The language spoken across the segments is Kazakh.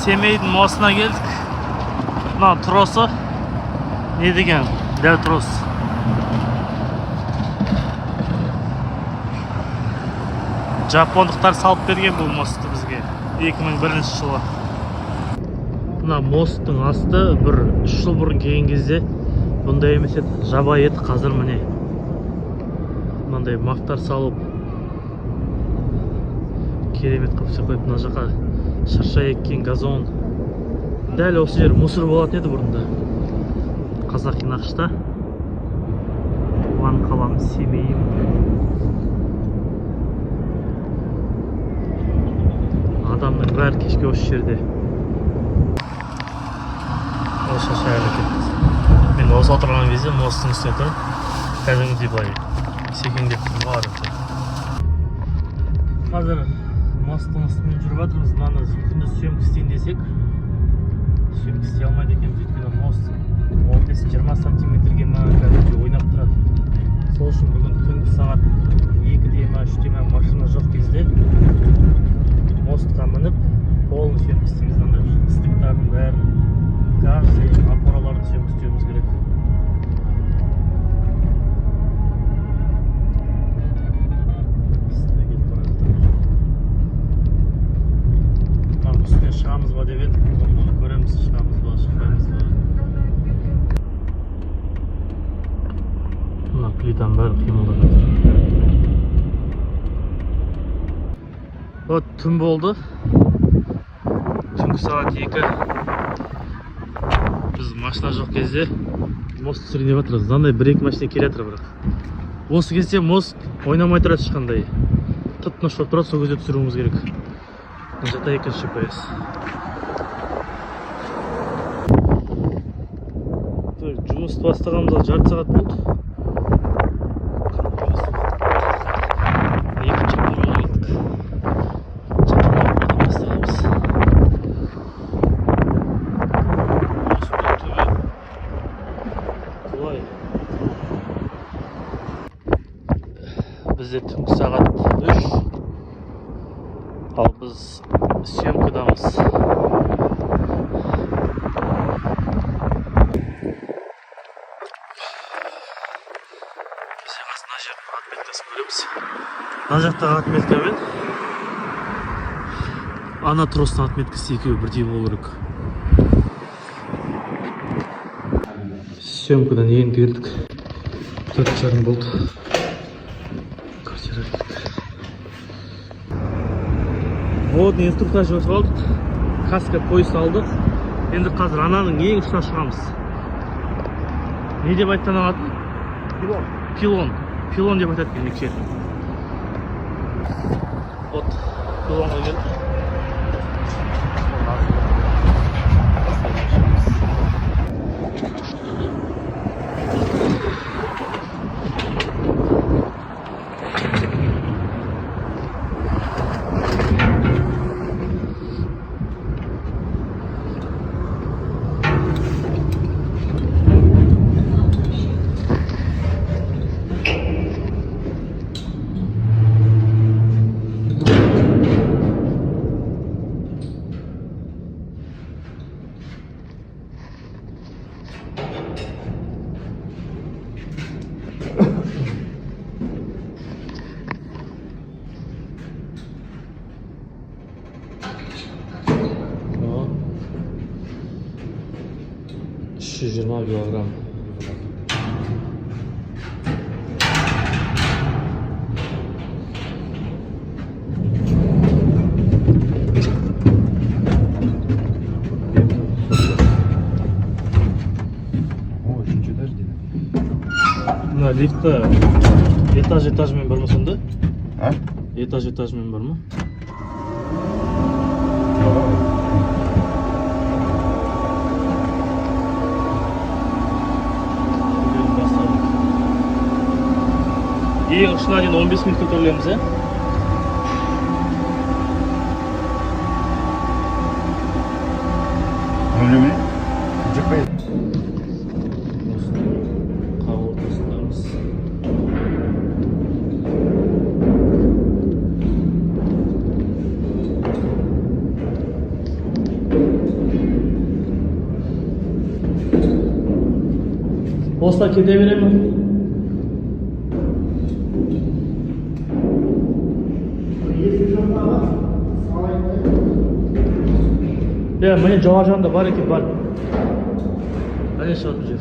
Семейдің мостына келдік. Мына тросы не деген? Дәл трос. Жапондықтар салып берген бұл мостты бізге 2001 жылы. Мына мосттың асты бір 3 жыл бұрын келген кезде бұндай емес еді, жабайы еді. Қазір міне мынандай мақтар салып керемет қылып қойып, мына жаққа шырша еккен, газон. Дәл осы жер мусор болатын еді бұрында. Қазақи нақышта. Туған қалам Семейім. Адамның бәрі кешке осы жерде. Осы шайырлы. Мен осы отырған кезде мосттың үстіне тұрып, кәдімгідей былай секеңдеп тұрмын. Қазір мосттың үстімен жүріп жатырмыз. Мынаны күндіз съемка істейін десек, съемка істей алмайды екенбіз, өйткені мост 15-20 сантиметрге кәдімгі ойнап тұрады. Сол үшін бүгін түнгі сағат 2-де ма 3-де ма машина жоқ кезде мостқа мініп полный съемка істейміз. Стыктардың бәрін, каждый опораларды съемка істеуіміз керек. Үстіне шығамыз ба деп едік, көреміз, шығамыз ба, шықпаймыз ба. Мына плитаның бәрі қимылдап жатыр. Вот түн болды. Түнгі сағат 2. Біз машина жоқ кезде мост сүріне батырыз. Зандай 1-2 машина келе жатыр бірақ. Осы кезде мост ойнамай тұрады ешқандай. Тып-тыныш болып тұрады, сол кезде түсіруіміз керек. Жата екінші пояс. Жұмысты бастағанымызда жарты сағат болды. Екінші бөлімге кеттік. Жапониядан бастағанбыз. Құлай. Бізде түнгі сағат 3. Ал біз съемкадамыз. Біз мына жердің отметкасын көреміз. Мына жақтағы отметкамен ана тростың отметкасы екеуі бірдей болу керек. Съемкадан енді келдік. 4:30 болды. Водный инструктаж өтіп алдық. Каска пояс алдық. Енді қазір ананың ең ұшына шығамыз. Не деп айтқан атын? Пилон. Пилон деп айтады келмекші. Вот, пилонға келдік. $120 килограмм. Очень этаж дейді. Мына лифтті этаж-этажмен бар ма сонда? А? Этаж-этажмен бар ма? Ең ұшына дейін 15 минут көтерілеміз, ә? Olsa kede veremem. Ya mene жала жанда бар екен, бар. Қане шығатын жер.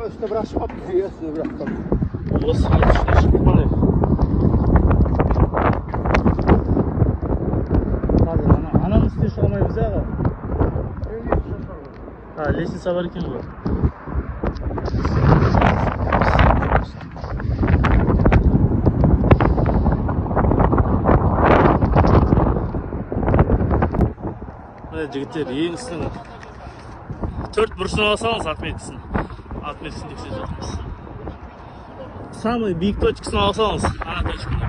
Üstüne bırak şu aptı ya, üstüne bırak. Осы ішіне шығып қане. Ананың үстіне шыға алмаймыз аға. Лестница бар екен ғой. Міне жігіттер, ең үстінің 4 бұрышын алсаңыз отметкісін. Отметкісін тексеріп жатырмыз. Самый биік точкасын алсаңыз, ана точканы.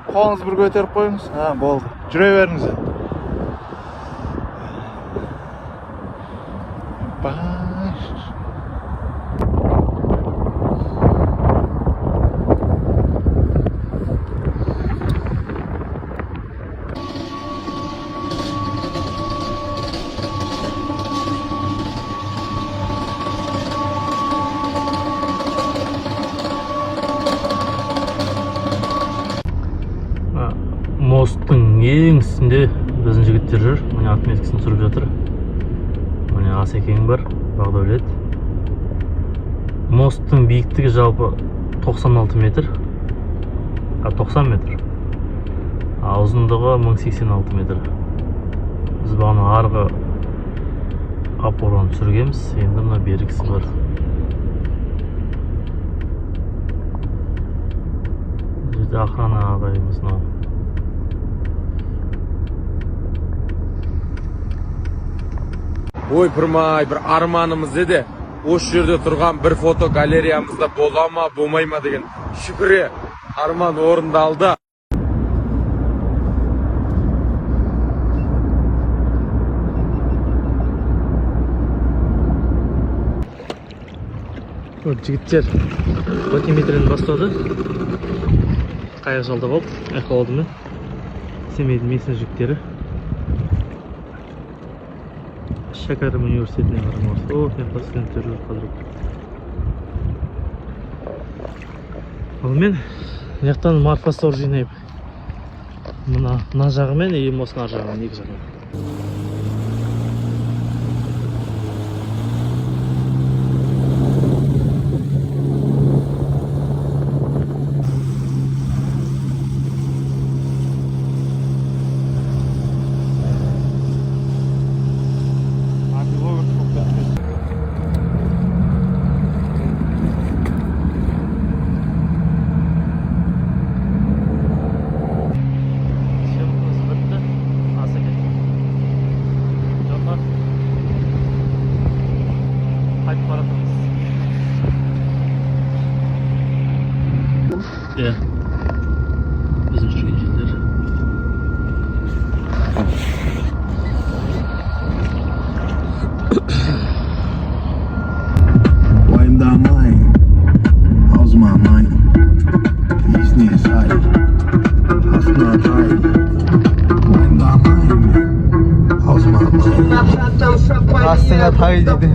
Қолыңызды бір көтеріп қойыңыз. Болды. Жүре беріңіз. Мосттың ең үстінде біздің жігіттер жүр. Міне отметкасын түсіріп жатыр. Міне Асекең бар, Бағдәулет. Мосттың биіктігі жалпы 96 метр. 90 метр. Ұзындығы 1086 метр. Біз бағана арғы опораны түсіргенбіз. Енді мына берікісі бар. Жерде охрана ағайымыз мынау. Ойпырмай, бір арманымыз еді. Осы жерде тұрған бір фото галереямызда бола ма, болмай ма деген шүкіре арман орындалды. Жігіттер батиметрден бастады. Қайық жалдап алып, алдымен Семейдің месін жігіттері. Шәкәрім университетіне қарамыз. Мен студенттер жүр қазір. Мен яқтан марфастор жинайып. Мына жағымен, емосының ар жағымен, екі жағымен. Ya, bizim sürücüler. Wayne down mine. How's my mind? астыңа тай дейді.